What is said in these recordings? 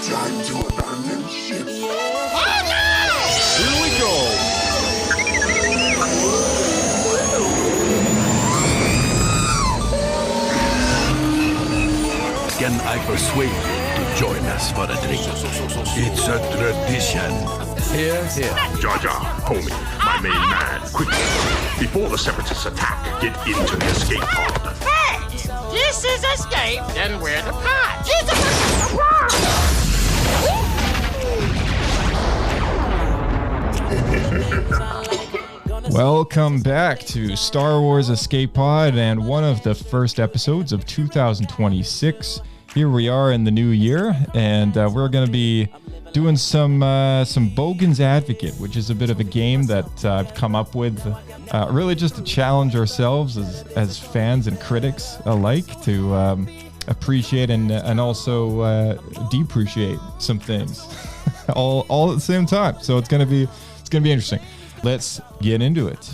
Time to abandon ship. Oh no! Here we go. Can I persuade you to join us for a drink? It's a tradition. Here, here. Jar Jar, homie, my main man, quickly. Before the Separatists attack, get into the escape pod. Hey! This is escape, and we're the pod. Welcome back to Star Wars Escape Pod and one of the first episodes of 2026. Here we are in the new year, and we're going to be doing some Bogans Advocate, which is a bit of a game that I've come up with, really just to challenge ourselves as fans and critics alike to appreciate and also depreciate some things, all at the same time. So it's gonna be interesting. Let's get into it.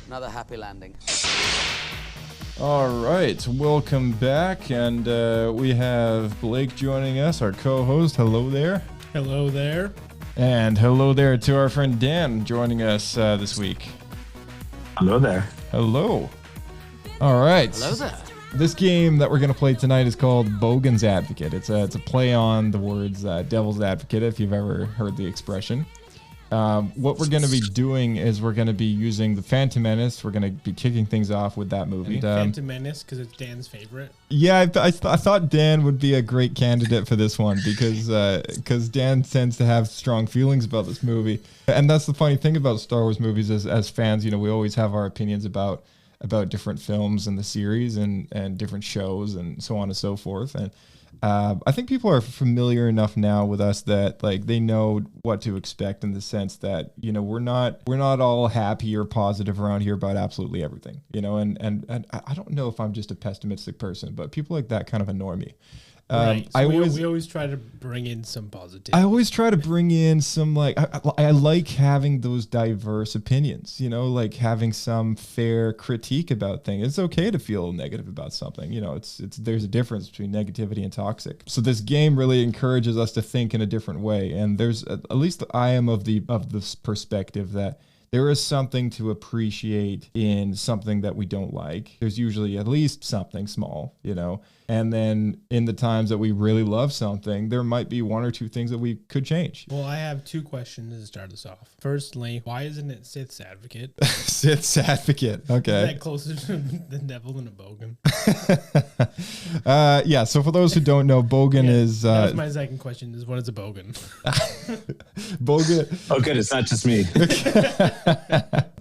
Another happy landing. All right, welcome back, and we have Blake joining us, our co-host. Hello there. Hello there. And hello there to our friend Dan joining us this week. Hello there. Hello. All right. Hello there. This game that we're going to play tonight is called Bogans Advocate. It's a play on the words devil's advocate, if you've ever heard the expression. What we're going to be doing is we're going to be using the Phantom Menace. We're going to be kicking things off with that movie. Phantom Menace, because it's Dan's favorite. Yeah, I thought Dan would be a great candidate for this one because Dan tends to have strong feelings about this movie. And that's the funny thing about Star Wars movies as fans, you know, we always have our opinions about different films in the series and different shows and so on and so forth. And I think people are familiar enough now with us that like they know what to expect in the sense that, you know, we're not all happy or positive around here about absolutely everything, you know, and I don't know if I'm just a pessimistic person, but people like that kind of annoy me. Right. So we always try to bring in some positivity. I always try to bring in some I like having those diverse opinions, you know, like having some fair critique about things. It's okay to feel negative about something, you know. There's a difference between negativity and toxic. So this game really encourages us to think in a different way, and there's at least I am of this perspective that there is something to appreciate in something that we don't like. There's usually at least something small, you know. And then in the times that we really love something, there might be one or two things that we could change. Well, I have two questions to start us off. Firstly, why isn't it Sith's Advocate? Sith's Advocate. Okay. Is that closer to the devil than a Bogan? Yeah, so for those who don't know, Bogan is... That's my second question, is what is a Bogan? Bogan... Oh, good. It's not just me.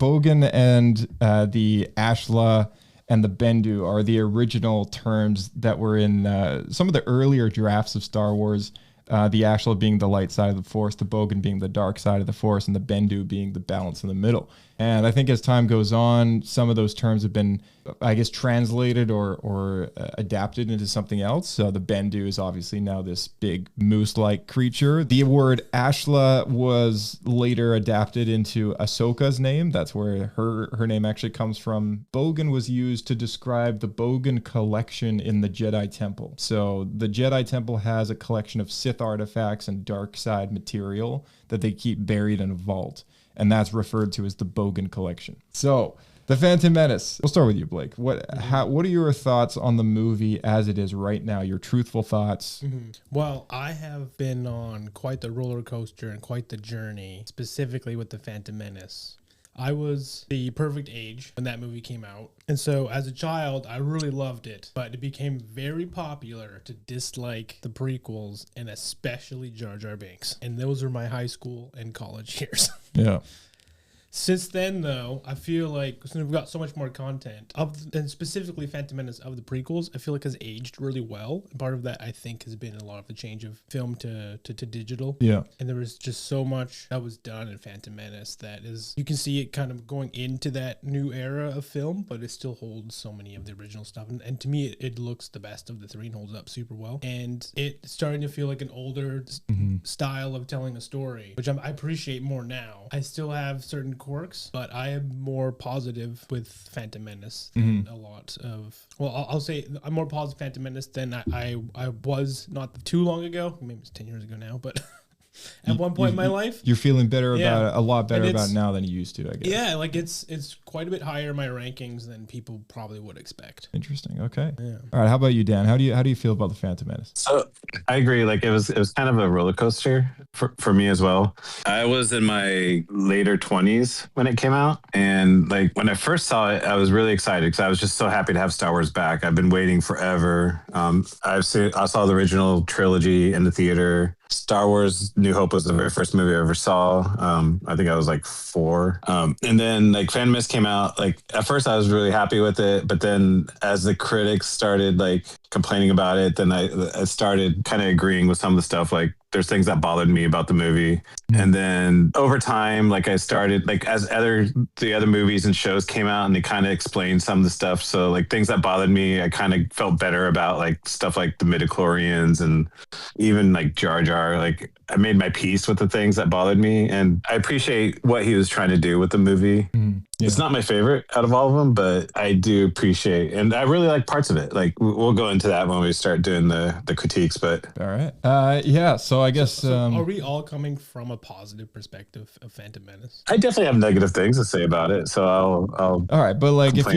Bogan and the Ashla and the Bendu are the original terms that were in some of the earlier drafts of Star Wars. The Ashla being the light side of the Force, the Bogan being the dark side of the Force, and the Bendu being the balance in the middle. And I think as time goes on, some of those terms have been, I guess, translated or adapted into something else. So the Bendu is obviously now this big moose-like creature. The word Ashla was later adapted into Ahsoka's name. That's where her name actually comes from. Bogan was used to describe the Bogan Collection in the Jedi Temple. So the Jedi Temple has a collection of Sith artifacts and dark side material that they keep buried in a vault. And that's referred to as the Bogan Collection. So, The Phantom Menace. We'll start with you, Blake. What are your thoughts on the movie as it is right now? Your truthful thoughts? Mm-hmm. Well, I have been on quite the roller coaster and quite the journey, specifically with The Phantom Menace. I was the perfect age when that movie came out. And so as a child, I really loved it. But it became very popular to dislike the prequels and especially Jar Jar Binks. And those were my high school and college years. Yeah. Since then, though, I feel like since we've got so much more content and specifically Phantom Menace of the prequels, I feel like has aged really well. And part of that, I think, has been a lot of the change of film to digital. Yeah. And there was just so much that was done in Phantom Menace that is, you can see it kind of going into that new era of film, but it still holds so many of the original stuff. And to me, it looks the best of the three and holds up super well. And it's starting to feel like an older style of telling a story, which I appreciate more now. I still have certain quirks, but I am more positive with Phantom Menace than a lot of. Well, I'll say I'm more positive Phantom Menace than I was not too long ago. Maybe it's 10 years ago now, but at one point in my life, you're feeling better about it, a lot better And about it now than you used to, I guess. yeah, like it's quite a bit higher in my rankings than people probably would expect. Interesting. Okay. Yeah. All right. How about you, Dan? How do you feel about the Phantom Menace? So I agree. Like it was kind of a roller coaster for me as well. I was in my later 20s when it came out, and like when I first saw it, I was really excited because I was just so happy to have Star Wars back. I've been waiting forever. I saw the original trilogy in the theater. Star Wars New Hope was the very first movie I ever saw. I think I was like 4. And then like Phantom Menace came out. Like at first I was really happy with it, but then as the critics started like complaining about it, then I started kind of agreeing with some of the stuff. Like there's things that bothered me about the movie. And then over time, like I started like as the other movies and shows came out and they kind of explained some of the stuff. So like things that bothered me, I kind of felt better about, like stuff like the midichlorians and even like Jar Jar. Like I made my peace with the things that bothered me, and I appreciate what he was trying to do with the movie. Yeah. It's not my favorite out of all of them, but I do appreciate, and I really like parts of it. Like we'll go into that when we start doing the critiques, but all right. Yeah. So I guess, are we all coming from a positive perspective of Phantom Menace? I definitely have negative things to say about it. So I'll all right. But like if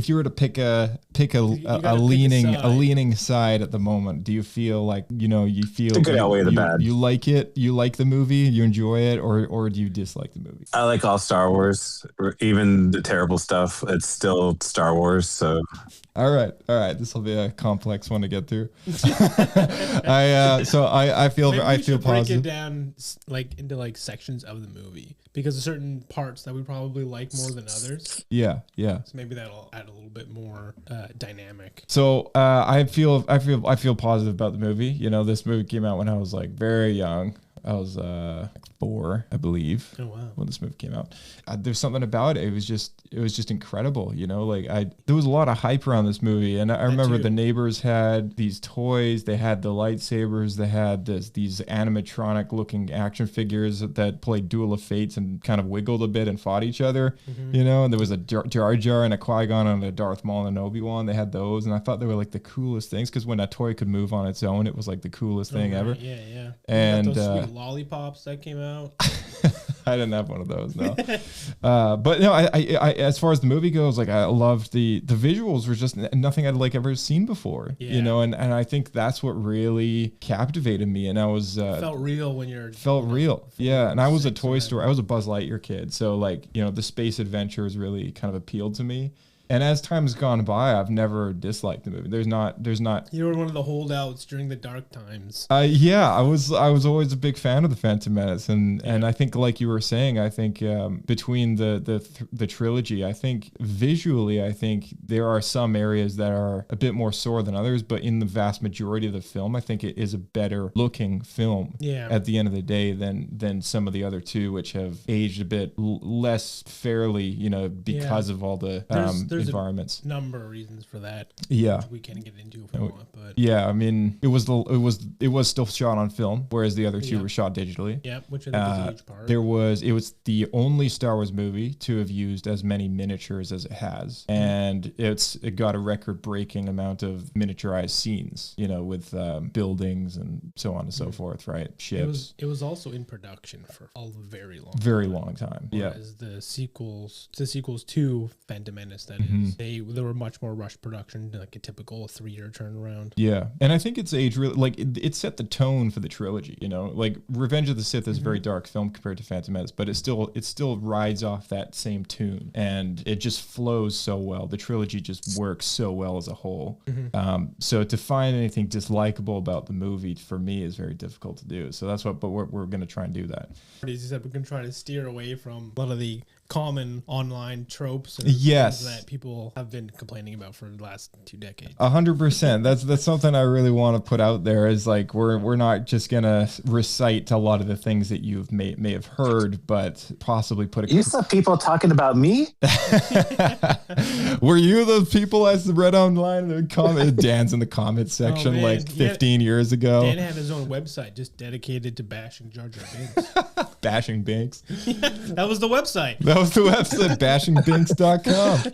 you were to pick a leaning side at the moment, do you feel like, you feel the good outweigh the bad? You like it? You like the movie? You enjoy it? Or do you dislike the movie? I like all Star Wars, even the terrible stuff. It's still Star Wars. So all right. This will be a complex one to get through. I feel break positive. it down like into like sections of the movie, because there's certain parts that we probably like more than others. Yeah. So maybe that'll add a little bit more dynamic. So I feel positive about the movie. This movie came out when I was like very young. I was 4, I believe. Oh wow! When this movie came out, there's something about it. It was just incredible. There was a lot of hype around this movie, and I remember the neighbors had these toys. They had the lightsabers. They had these animatronic looking action figures that played Duel of Fates and kind of wiggled a bit and fought each other. And there was a Jar Jar and a Qui-Gon and a Darth Maul and an Obi-Wan. They had those, and I thought they were like the coolest things, because when a toy could move on its own, it was like the coolest thing ever. Yeah. And those sweet lollipops that came out. I didn't have one of those, no. But no, I as far as the movie goes, like I loved the visuals were just nothing I'd like ever seen before, and I think that's what really captivated me. And I was felt real when you're real. Yeah. And I was a Toy Story. I was a Buzz Lightyear kid. So like, the space adventures really kind of appealed to me. And as time has gone by, I've never disliked the movie. There's not. You were one of the holdouts during the dark times. Yeah, I was always a big fan of the Phantom Menace, and I think, like you were saying, I think between the trilogy, I think visually, I think there are some areas that are a bit more sore than others, but in the vast majority of the film, I think it is a better looking film. Yeah. At the end of the day, than some of the other two, which have aged a bit less fairly, because of all the there's environments. A number of reasons for that. Yeah, we can't get into if we want, but yeah, I mean, it was still shot on film, whereas the other two were shot digitally. Yeah, which I think is a huge part. It was the only Star Wars movie to have used as many miniatures as it has, and it got a record-breaking amount of miniaturized scenes, with buildings and so on and so forth, right? Ships. It was also in production for a very long time. Whereas the sequels to Phantom Menace, that They were much more rushed production, like a typical 3-year turnaround. Yeah, and I think it's aged really, like it set the tone for the trilogy. You know, like Revenge of the Sith is a very dark film compared to Phantom Menace, but it still rides off that same tune, and it just flows so well. The trilogy just works so well as a whole. So to find anything dislikable about the movie for me is very difficult to do. So that's what, but we're going to try and do that. As you said, we're going to try to steer away from a lot of the common online tropes and yes things that people have been complaining about for the last 2 decades. 100%. That's something I really want to put out there, is like we're not just gonna recite a lot of the things that you may have heard, but possibly put a You saw people talking about me? Were you the people I read online in the comment? Dan's in the comment section like 15 years ago. Dan had his own website just dedicated to bashing Jar Jar Binks. Bashing Binks. That was the website. That was the website, bashingbinks.com.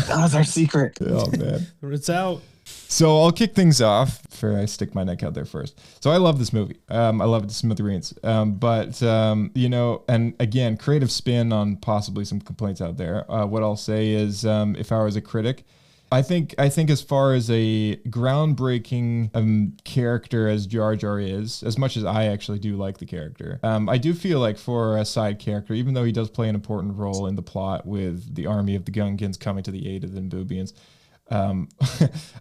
That was our secret. Oh, man. It's out. So I'll kick things off before I stick my neck out there first. So I love this movie. I love it to smithereens. But you know, and again, creative spin on possibly some complaints out there. What I'll say is, if I was a critic, I think as far as a groundbreaking character as Jar Jar is, as much as I actually do like the character, I do feel like for a side character, even though he does play an important role in the plot with the army of the Gungans coming to the aid of the Naboobians,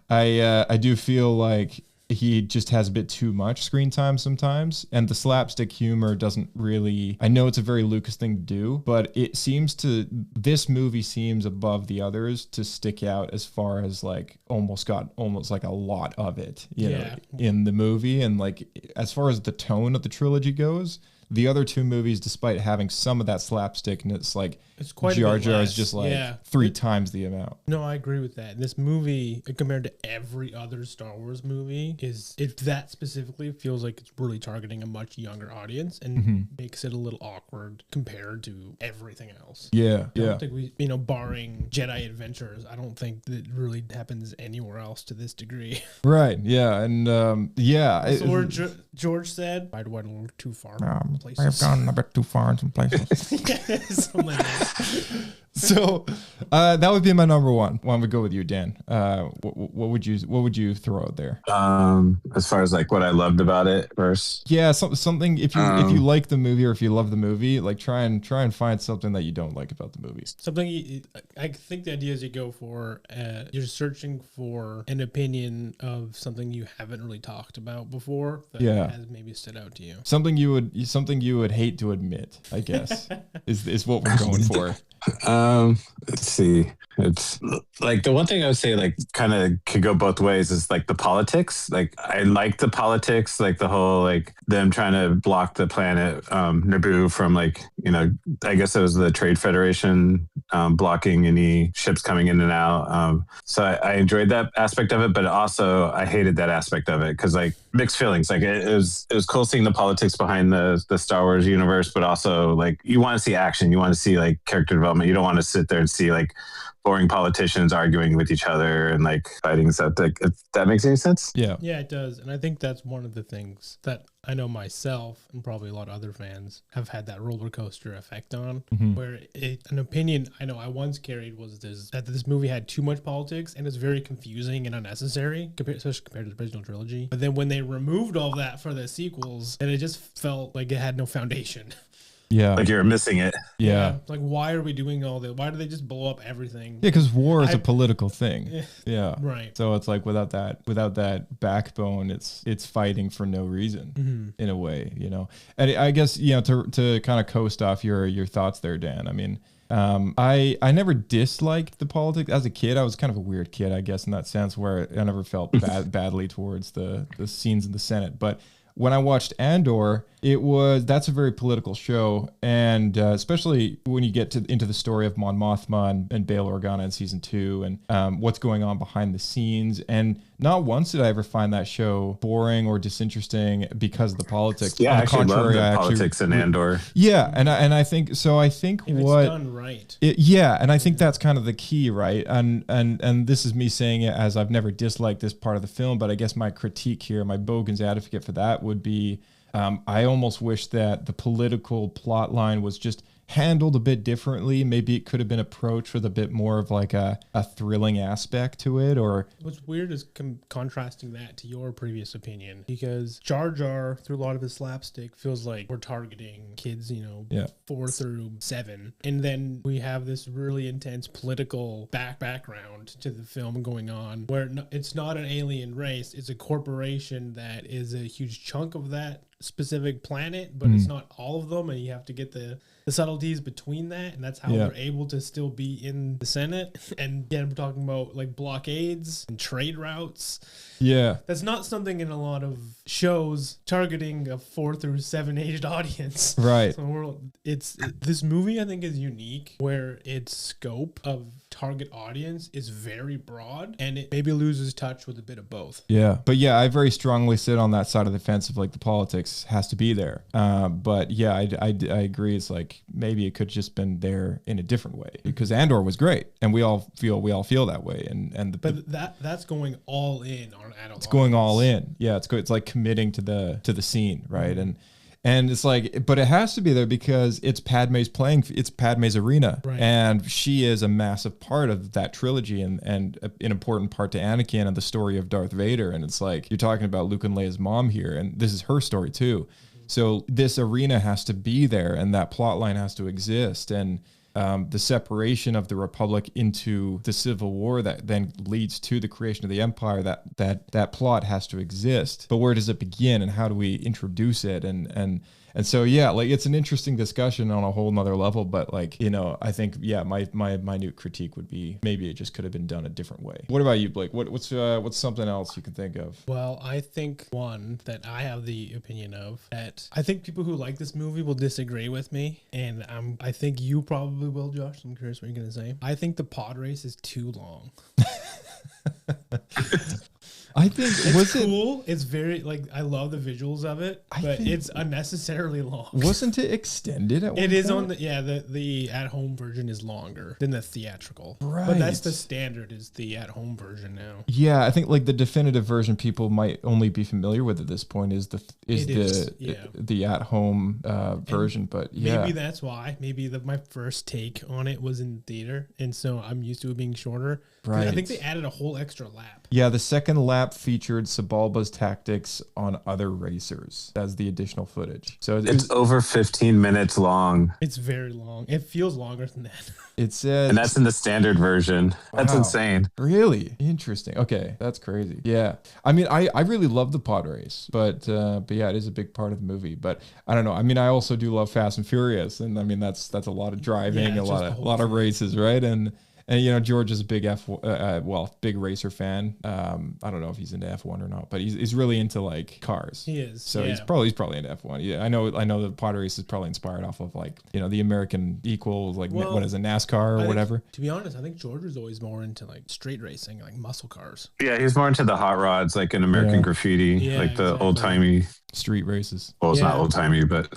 I do feel like he just has a bit too much screen time sometimes, and the slapstick humor doesn't really, I know it's a very Lucas thing to do, but this movie seems above the others to stick out as far as like almost like a lot of it, you know, in the movie. And like, as far as the tone of the trilogy goes, the other two movies, despite having some of that slapstick, and it's like Jar Jar is just like 3 times the amount. No, I agree with that. This movie, compared to every other Star Wars movie, that specifically feels like it's really targeting a much younger audience and makes it a little awkward compared to everything else. Yeah, I don't think we, barring Jedi Adventures, I don't think that really happens anywhere else to this degree. Right. Yeah, and Or George said, I went a little too far. I've gone a bit too far in some places. Something like that. So that would be my number one. Why don't we go with you, Dan? What would you throw out there? As far as like what I loved about it first. Yeah, something if you like the movie or if you love the movie, like try and find something that you don't like about the movie. Something I think the idea is you go for you're searching for an opinion of something you haven't really talked about before that has maybe stood out to you. Something you would hate to admit, I guess, is what we're going for. Let's see. It's like the one thing I would say, like, kind of could go both ways is like the politics. Like, I like the politics, like the whole, like them trying to block the planet, Naboo from, like, you know, I guess it was the Trade Federation, blocking any ships coming in and out. So I enjoyed that aspect of it, but also I hated that aspect of it because, like, mixed feelings. Like it was cool seeing the politics behind the Star Wars universe, but also like you want to see action, you want to see like character development. You don't want to sit there and see like boring politicians arguing with each other and like fighting stuff. Like, if that makes any sense? Yeah, it does. And I think that's one of the things that I know myself and probably a lot of other fans have had that roller coaster effect on, where an opinion I know I once carried was that this movie had too much politics and it's very confusing and unnecessary, especially compared to the original trilogy. But then when they removed all that for the sequels, and it just felt like it had no foundation. Yeah, like you're missing it. Yeah, like why are we doing all that? Why do they just blow up everything? Yeah, because war is a political thing. Yeah, right. So it's like without that backbone, it's fighting for no reason in a way, you know. And I guess, you know, to kind of coast off your thoughts there, Dan. I mean, I never disliked the politics as a kid. I was kind of a weird kid, I guess, in that sense, where I never felt badly towards the scenes in the Senate, but when I watched Andor, that's a very political show, and especially when you get into the story of Mon Mothma and Bail Organa in season 2, and what's going on behind the scenes. And not once did I ever find that show boring or disinteresting because of the politics. Yeah, I actually love the politics in Andor. Yeah, and I think so. I think if it's done right. And I think that's kind of the key, right? And this is me saying it as I've never disliked this part of the film, but I guess my critique here, my Bogan's advocate for that would be, I almost wish that the political plot line was just handled a bit differently. Maybe it could have been approached with a bit more of like a thrilling aspect to it. Or what's weird is contrasting that to your previous opinion, because Jar Jar, through a lot of his slapstick, feels like we're targeting kids, 4 through 7. And then we have this really intense political background to the film going on, where it's not an alien race, it's a corporation that is a huge chunk of that specific planet, but it's not all of them, and you have to get the subtleties between that, and that's how they're able to still be in the Senate. And again, we're talking about like blockades and trade routes. Yeah, that's not something in a lot of shows targeting a 4 through 7 aged audience, right? So this movie I think is unique, where its scope of target audience is very broad, and it maybe loses touch with a bit of both. Yeah, but yeah, I very strongly sit on that side of the fence of like the politics has to be there. But yeah, I agree. It's like maybe it could just been there in a different way, because Andor was great, and we all feel that way. But that's going all in on adult. It's going all in. Yeah, it's like committing to the scene, right? And it's like, but it has to be there because it's Padme's arena, right. And she is a massive part of that trilogy and an important part to Anakin and the story of Darth Vader. And it's like, you're talking about Luke and Leia's mom here, and this is her story too. So this arena has to be there, and that plot line has to exist. And the separation of the Republic into the Civil War that then leads to the creation of the Empire, that plot has to exist. But where does it begin, and how do we introduce it? And so, yeah, like it's an interesting discussion on a whole nother level. But like, I think, yeah, my minute critique would be maybe it just could have been done a different way. What about you, Blake? What's something else you can think of? Well, I think one that I have the opinion of, that I think people who like this movie will disagree with me, and I think you probably will, Josh. I'm curious what you're gonna say. I think the pod race is too long. I think it's cool. It's very I love the visuals of it, but it's unnecessarily long. Wasn't it extended at one It is point? on the at home version is longer than the theatrical. Right. But that's the standard, is the at home version now. Yeah, I think like the definitive version people might only be familiar with at this point is the at home version. But yeah, maybe that's why. Maybe my first take on it was in theater, and so I'm used to it being shorter. Right. I think they added a whole extra lap. Yeah, the second lap featured Sebulba's tactics on other racers as the additional footage. So it's over 15 minutes long. It's very long. It feels longer than that. It says, and that's in the standard version. That's insane. Really interesting. Okay, that's crazy. Yeah, I mean, I really love the pod race, but yeah, it is a big part of the movie. But I don't know. I mean, I also do love Fast and Furious, and I mean that's a lot of driving, a lot of races, right? And George is a big big racer fan. I don't know if he's into F1 or not, but he's really into like cars. He is. So he's probably into F1. Yeah, I know the pod race is probably inspired off of like, the American equal, like what is a NASCAR or whatever. To be honest, I think George was always more into like street racing, like muscle cars. Yeah, he's more into the hot rods, like in American Graffiti, the old timey street races. Well, it's not old timey, but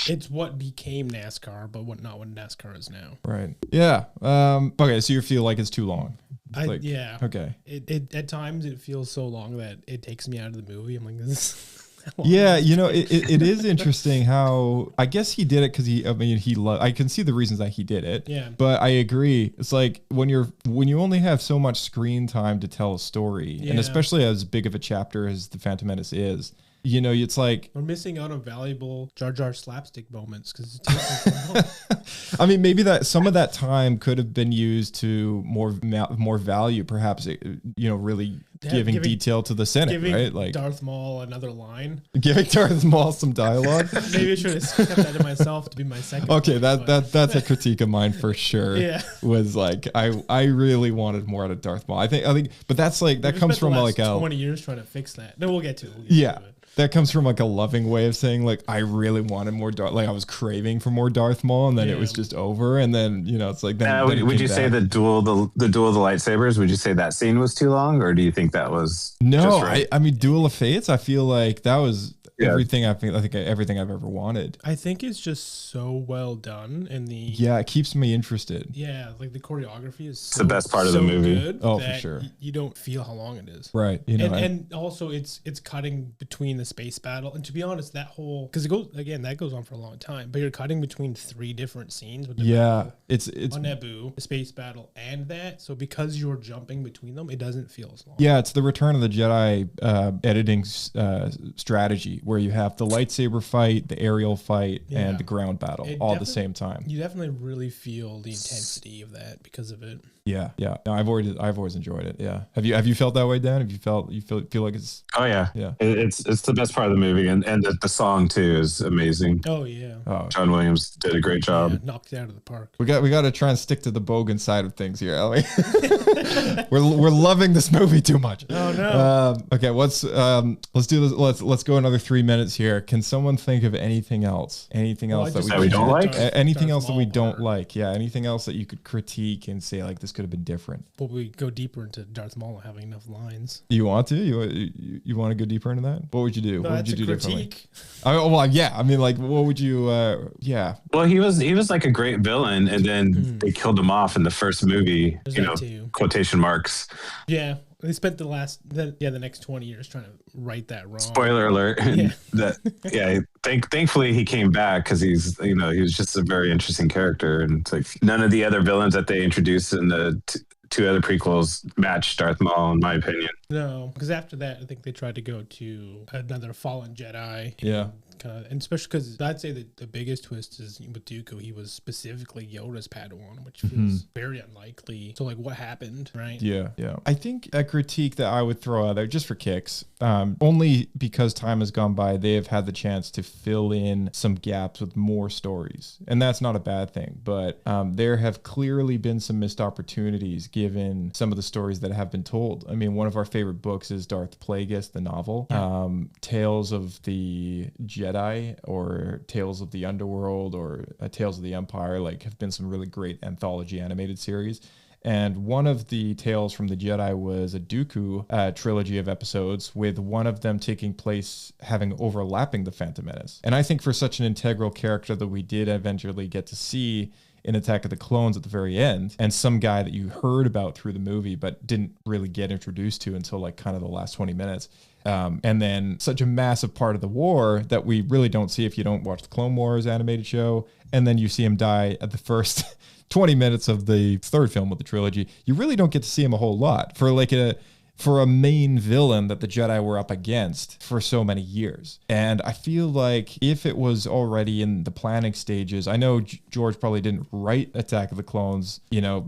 it's what became NASCAR, but not what NASCAR is now. Right. Yeah. Okay. So you feel like it's too long. Yeah. Okay. It at times it feels so long that it takes me out of the movie. I'm like, this is. Yeah, it is interesting how I guess he did it because I can see the reasons that he did it. Yeah. But I agree. It's like when you only have so much screen time to tell a story, and especially as big of a chapter as the Phantom Menace is, it's like we're missing out on valuable Jar Jar slapstick moments because it takes so long. I mean, maybe that some of that time could have been used to more value, perhaps. Really giving detail to the Senate, right? Like Darth Maul another line. Giving Darth Maul some dialogue. Maybe I should have kept that to myself to be my second. Okay, that's a critique of mine for sure. Yeah, was like I really wanted more out of Darth Maul. I think, but that's like that comes from like 20 years trying to fix that. No, we'll get to it. That comes from like a loving way of saying like I really wanted more I was craving for more Darth Maul, and then it was just over, and then it's like then would you say the duel of the lightsabers? Would you say that scene was too long, or do you think that was no? Just right? I mean, Duel of Fates. I feel like that was everything I think everything I've ever wanted. I think it's just so well done, and it keeps me interested. Yeah, like the choreography is the best part of the movie. Good Oh, for sure. You don't feel how long it is. Right. And also it's cutting between the space battle. And to be honest, that whole, because that goes on for a long time, but you're cutting between 3 different scenes with the battle it's on Naboo, the space battle, and that. So because you're jumping between them, it doesn't feel as long. Yeah, it's the Return of the Jedi editing strategy where you have the lightsaber fight, the aerial fight, and the ground battle all at the same time. You definitely really feel the intensity of that because of it. Yeah. No, I've always enjoyed it. Yeah. Have you felt that way, Dan? Have you feel like it's? Oh yeah. It's the best part of the movie, and the song too is amazing. Oh yeah. Oh, John Williams did a great job. Yeah, knocked it out of the park. We got to try and stick to the Bogan side of things here, Ellie. we're loving this movie too much. Oh no. Okay, let's do this. Let's go another 3 minutes here. Can someone think of anything else? Anything else that we don't like? Anything else that we don't like? Yeah. Anything else that you could critique and say like this could have been different? But we go deeper into Darth Maul not having enough lines. You want to? You want to go deeper into that? What would you do? No, what would you do differently? critique. Well, yeah. I mean, like, what would you? Yeah. Well, he was like a great villain, and then they killed him off in the first movie. There's that too. Quotation marks. Yeah. They spent the next 20 years trying to right that wrong. Spoiler alert. Thankfully he came back because he was just a very interesting character, and it's like none of the other villains that they introduced in the two other prequels matched Darth Maul, in my opinion. No, because after that, I think they tried to go to another fallen Jedi. Yeah. And especially because I'd say that the biggest twist is with Dooku, he was specifically Yoda's Padawan, which feels very unlikely. So, like, what happened, right? Yeah. I think a critique that I would throw out there, just for kicks, only because time has gone by, they have had the chance to fill in some gaps with more stories. And that's not a bad thing. But there have clearly been some missed opportunities given some of the stories that have been told. I mean, one of our favorite books is Darth Plagueis, the novel. Tales of the Jedi or Tales of the Underworld or Tales of the Empire have been some really great anthology animated series. And one of the tales from the Jedi was a Dooku trilogy of episodes, with one of them taking place having overlapping the Phantom Menace. And I think for such an integral character that we did eventually get to see in Attack of the Clones at the very end, and some guy that you heard about through the movie but didn't really get introduced to until kind of the last 20 minutes. And then such a massive part of the war that we really don't see if you don't watch the Clone Wars animated show, and then you see him die at the first 20 minutes of the third film of the trilogy. You really don't get to see him a whole lot for a main villain that the Jedi were up against for so many years. And I feel like if it was already in the planning stages, I know George probably didn't write Attack of the Clones,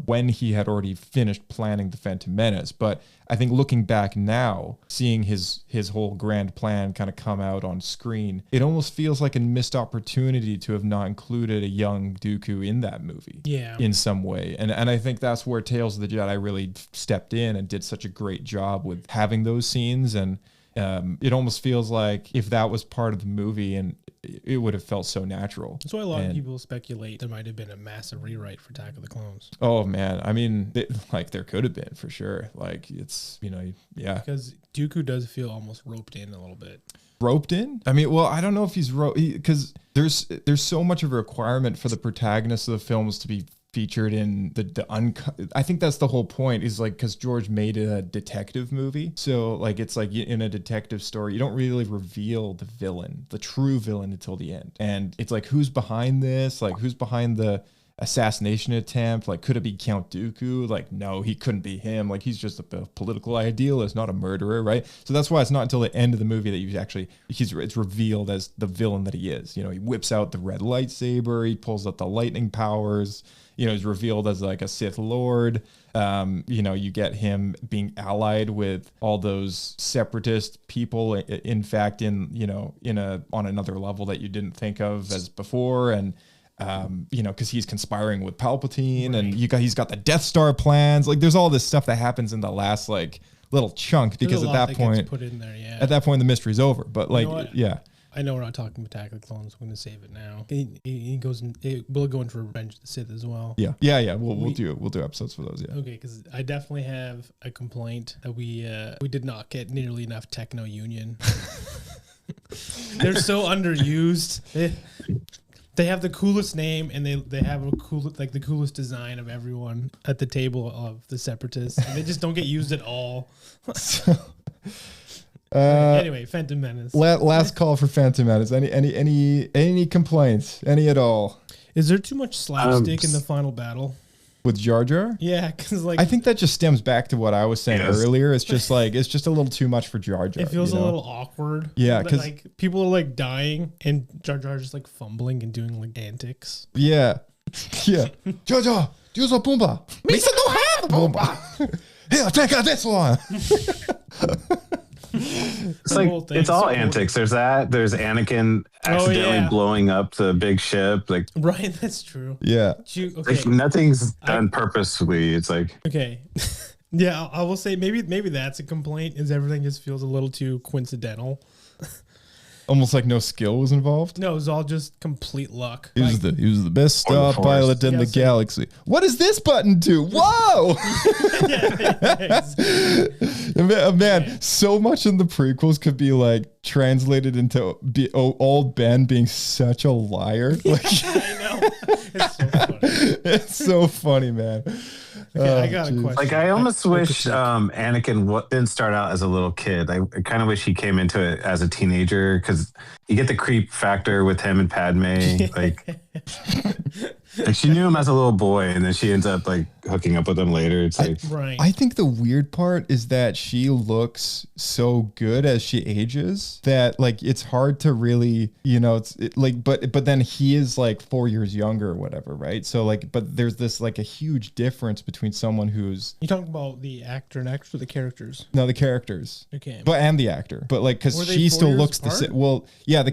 when he had already finished planning the Phantom Menace, but I think looking back now, seeing his whole grand plan kind of come out on screen, it almost feels like a missed opportunity to have not included a young Dooku in that movie. Yeah. In some way. And I think that's where Tales of the Jedi really stepped in and did such a great job with having those scenes. And it almost feels like if that was part of the movie, and it would have felt so natural. That's why a lot of people speculate there might have been a massive rewrite for Attack of the Clones. Oh man, I mean, there could have been for sure. It's yeah. Because Dooku does feel almost roped in a little bit. Roped in? I mean, well, I don't know if he's because there's so much of a requirement for the protagonists of the films to be featured in the uncut. I think that's the whole point, is because George made a detective movie. So it's like in a detective story, you don't really reveal the villain, the true villain, until the end. And it's like, who's behind this? Who's behind the assassination attempt? Could it be Count Dooku? No, he couldn't be him. He's just a political idealist, not a murderer, right? So that's why it's not until the end of the movie that it's revealed as the villain that he is. He whips out the red lightsaber, he pulls out the lightning powers. He's revealed as a Sith Lord. You get him being allied with all those separatist people. In fact, on another level that you didn't think of as before, and because he's conspiring with Palpatine, right. And he's got the Death Star plans. There's all this stuff that happens in the last little chunk, because at that point, put in there, yeah. At that point, the mystery's over. But yeah. I know we're not talking Attack of the Clones. I'm going to save it now. He goes in. We'll go into Revenge of the Sith as well. Yeah. We'll do episodes for those. Yeah. Okay, because I definitely have a complaint that we did not get nearly enough Techno Union. They're so underused. They have the coolest name, and they have the coolest design of everyone at the table of the Separatists. And they just don't get used at all. Anyway, Phantom Menace. Last call for Phantom Menace. Any complaints? Any at all? Is there too much slapstick in the final battle? With Jar Jar? Yeah, because I think that just stems back to what I was saying earlier. It's just it's just a little too much for Jar Jar. It feels a little awkward. Yeah, because like people are like dying, and Jar Jar just like fumbling and doing like antics. Yeah. Jar Jar, use a Pumbaa. Misa don't have a Pumbaa. Here, take out this one. It's like it's all antics. There's that. There's Anakin accidentally blowing up the big ship. Like right, that's true. Yeah, like nothing's done purposefully. It's like okay, yeah. I will say maybe that's a complaint. Is everything just feels a little too coincidental. Almost like no skill was involved. No, it was all just complete luck. He was the best star pilot in the galaxy. What does this button do? Whoa! Man, so much in the prequels could be like translated into old Ben being such a liar. Like, I know. It's so funny. It's so funny, man. Okay, I got a question. Like, I almost wish Anakin didn't start out as a little kid. I kind of wish he came into it as a teenager, because you get the creep factor with him and Padme. Like she knew him as a little boy, and then she ends up like hooking up with him later. It's like right. I think the weird part is that she looks so good as she ages that like it's hard to really, but then he is like 4 years younger or whatever, right? So like, but there's this like a huge difference between someone who's you talking about the actor and actress or the characters? No, the characters. Okay, and the actor, but like because she still looks the same. Well, yeah, the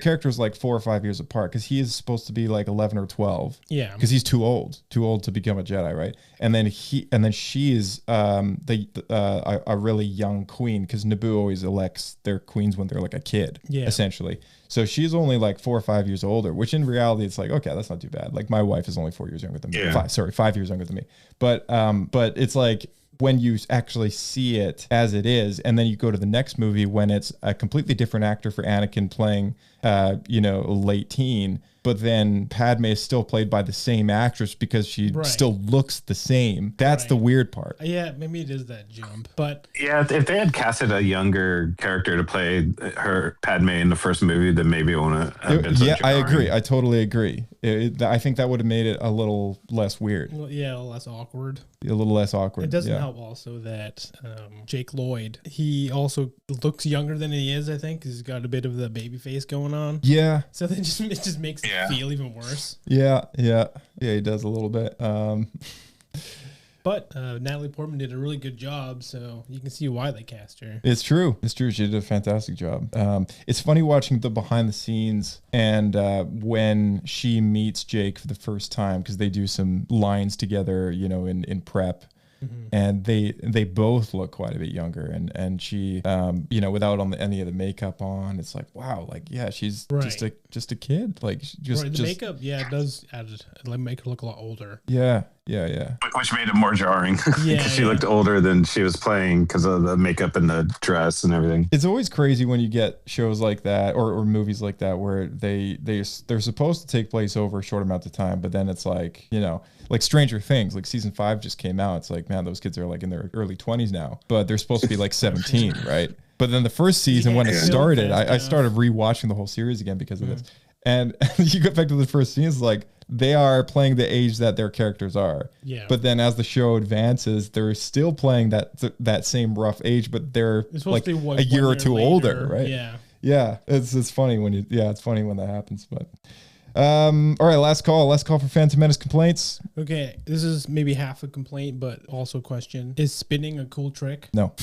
character is like 4 or 5 years apart, because he is supposed to be like 11 or 12. Yeah, because he's too old to become a Jedi, right? And then she is a really young queen, because Naboo always elects their queens when they're like a kid, essentially. So she's only like 4 or 5 years older, which in reality it's like, okay, that's not too bad. Like my wife is only 4 years younger than me. Yeah. 5 years younger than me. But it's like when you actually see it as it is, and then you go to the next movie when it's a completely different actor for Anakin playing, late teen, but then Padme is still played by the same actress because she still looks the same. That's the weird part. Yeah, maybe it is that jump. But yeah, if they had casted a younger character to play her Padme in the first movie, then maybe it wouldn't have been. Yeah, I agree. I totally agree. I think that would have made it a little less weird. Well, yeah, a little less awkward. A little less awkward. It doesn't help also that Jake Lloyd, he also looks younger than he is, I think, because he's got a bit of the baby face going on. Yeah. So then it just makes it feel even worse. Yeah, he does a little bit. But Natalie Portman did a really good job, so you can see why they cast her. It's true. She did a fantastic job. It's funny watching the behind the scenes and when she meets Jake for the first time, because they do some lines together, in prep. Mm-hmm. And they both look quite a bit younger, and she without any of the makeup on, it's like, wow, like she's just a kid, like the makeup does make her look a lot older. Yeah. Which made it more jarring. Because she looked older than she was playing because of the makeup and the dress and everything. It's always crazy when you get shows like that or movies like that where they're supposed to take place over a short amount of time, but then it's like, like Stranger Things, like season 5 just came out. It's like, man, those kids are like in their early 20s now, but they're supposed to be like 17, right? But then the first season when it started, I started rewatching the whole series again because of this. And you get back to the first scene, it's like they are playing the age that their characters are. Yeah. But then as the show advances, they're still playing that same rough age, but they're like a year or two older, right? Yeah. Yeah. It's funny when it's funny when that happens. But all right, last call for Phantom Menace complaints. Okay, this is maybe half a complaint, but also a question. Is spinning a cool trick? No.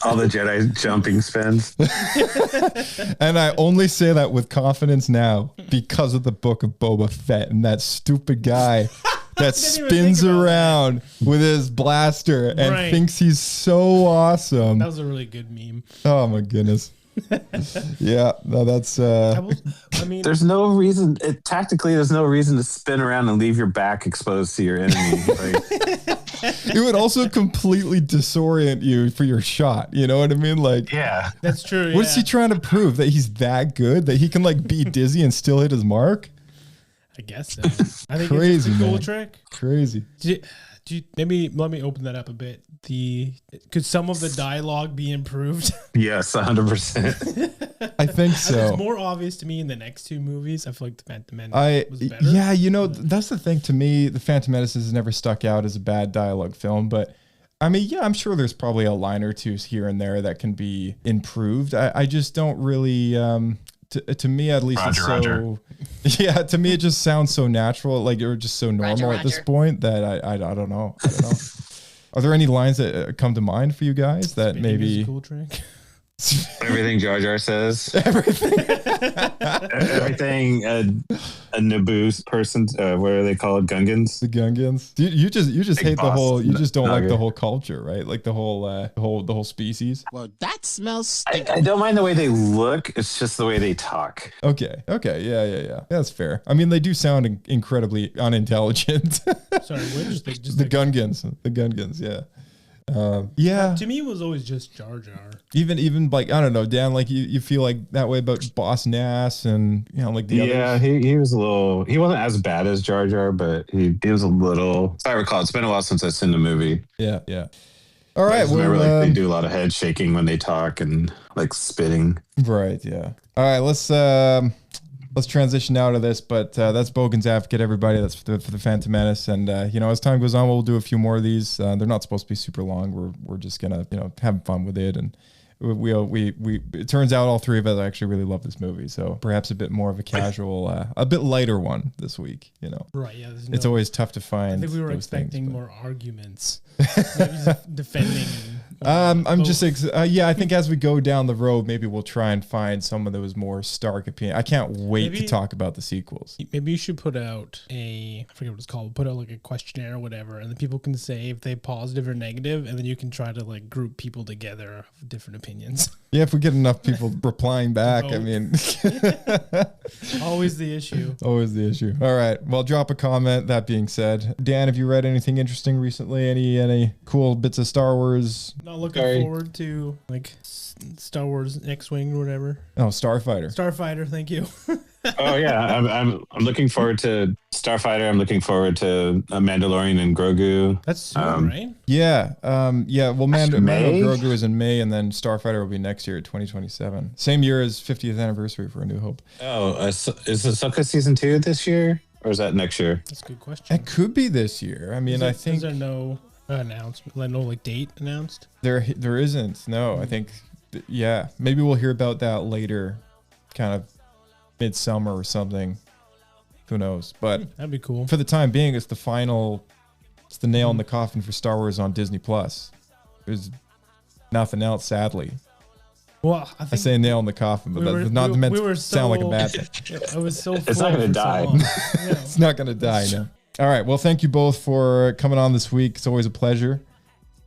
All the Jedi jumping spins. And I only say that with confidence now because of the book of Boba Fett and that stupid guy that spins around with his blaster and thinks he's so awesome. That was a really good meme. Oh my goodness. Yeah, no, that's I mean, There's no reason. Tactically, there's no reason to spin around and leave your back exposed to your enemy. Like, it would also completely disorient you for your shot. You know what I mean? Like, yeah, that's true. what is he trying to prove? That he's that good? That he can like be dizzy and still hit his mark? I guess so. I think Crazy, it's just a cool man. trick. Crazy. Maybe let me open that up a bit. Could some of the dialogue be improved? yes, 100%. I think so. It's more obvious to me in the next two movies. I feel like the Phantom Menace was better. Yeah, you know, that's the thing. To me, the Phantom Menace has never stuck out as a bad dialogue film, but I mean, yeah, I'm sure there's probably a line or two here and there that can be improved. I just don't really. To me, at least, it's so. Roger. Yeah, to me, it just sounds so natural, like you're just so normal at this point that I don't know. I don't know. Are there any lines that come to mind for you guys that Speaking maybe is a cool trick. Everything Jar Jar says. everything? Everything a Naboo person. What are they called? Gungans. The Gungans. You just Big hate the boss whole. You just don't like nugget. the whole culture, right? Like the whole species. Well, that smells I stinky. don't mind the way they look. It's just the way they talk. Okay. Yeah. That's fair. I mean, they do sound incredibly unintelligent. Sorry, which? The Gungans. The Gungans. Yeah. Yeah. To me, it was always just Jar Jar. Even like, I don't know, Dan, like you feel like that way about Boss Nass and, you know, like the Yeah, others. he was a little. He wasn't as bad as Jar Jar, but he was a little. If I recall, it's been a while since I've seen the movie. Yeah. All right. I remember Well, they do a lot of head shaking when they talk and like spitting. right. Yeah. All right. Let's transition out of this, but that's Bogan's Advocate, everybody. That's for the Phantom Menace, and you know, as time goes on, we'll do a few more of these. They're not supposed to be super long. We're just gonna, you know, have fun with it, and we it turns out all three of us actually really love this movie, so perhaps a bit more of a casual, a bit lighter one this week. You know, Right? Yeah. it's always tough to find. I think we were those expecting things, more arguments, maybe defending. I'm just I think as we go down the road, maybe we'll try and find some of those more stark opinions. I can't wait to talk about the sequels. Maybe you should put out I forget what it's called. Put out like a questionnaire or whatever, and then people can say if they positive or negative, and then you can try to like group people together of different opinions. Yeah, if we get enough people replying back, I mean, Always the issue. always the issue. All right, well, drop a comment. That being said, Dan, have you read anything interesting recently? Any cool bits of Star Wars? Not looking forward to like Star Wars X-wing or whatever. Oh, Starfighter. Starfighter, thank you. Oh yeah, I'm looking forward to Starfighter. I'm looking forward to Mandalorian and Grogu. That's soon, right? Yeah, well, Mando May? Grogu is in May, and then Starfighter will be next year, 2027. Same year as 50th anniversary for A New Hope. Oh, is Ahsoka season 2 this year, or is that next year? That's a good question. It could be this year. I mean, I think Is there no announcement, like no like date announced? there isn't. No, I think maybe we'll hear about that later, kind of midsummer or something. Who knows? But That'd be cool. for the time being, it's the nail in the coffin for Star Wars on Disney Plus. There's nothing else, sadly. Well, I say nail in the coffin, but that's not meant to sound like a bad thing. I was so. It's not full gonna for so die. long. It's not going to die, no. All right. Well, thank you both for coming on this week. It's always a pleasure.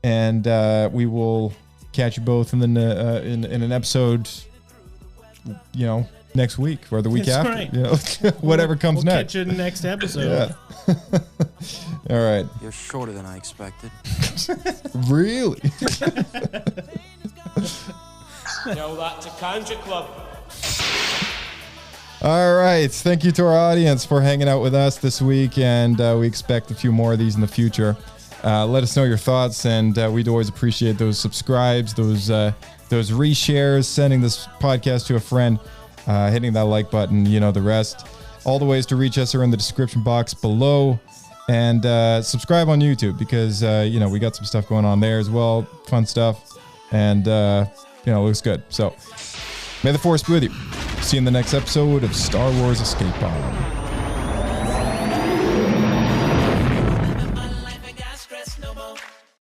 And we will catch you both in an episode, you know, next week or the week That's after. right. You know, whatever comes we'll next. Catch you in the next episode. Yeah. All right. You're shorter than I expected. Really? Tell that to Country Club. All right. Thank you to our audience for hanging out with us this week, and we expect a few more of these in the future. Let us know your thoughts, and we'd always appreciate those subscribes, those reshares, sending this podcast to a friend, hitting that like button, you know the rest. All the ways to reach us are in the description box below, and subscribe on YouTube because you know we got some stuff going on there as well, fun stuff, and you know, it looks good. So may the force be with you. See you in the next episode of Star Wars Escape Pod.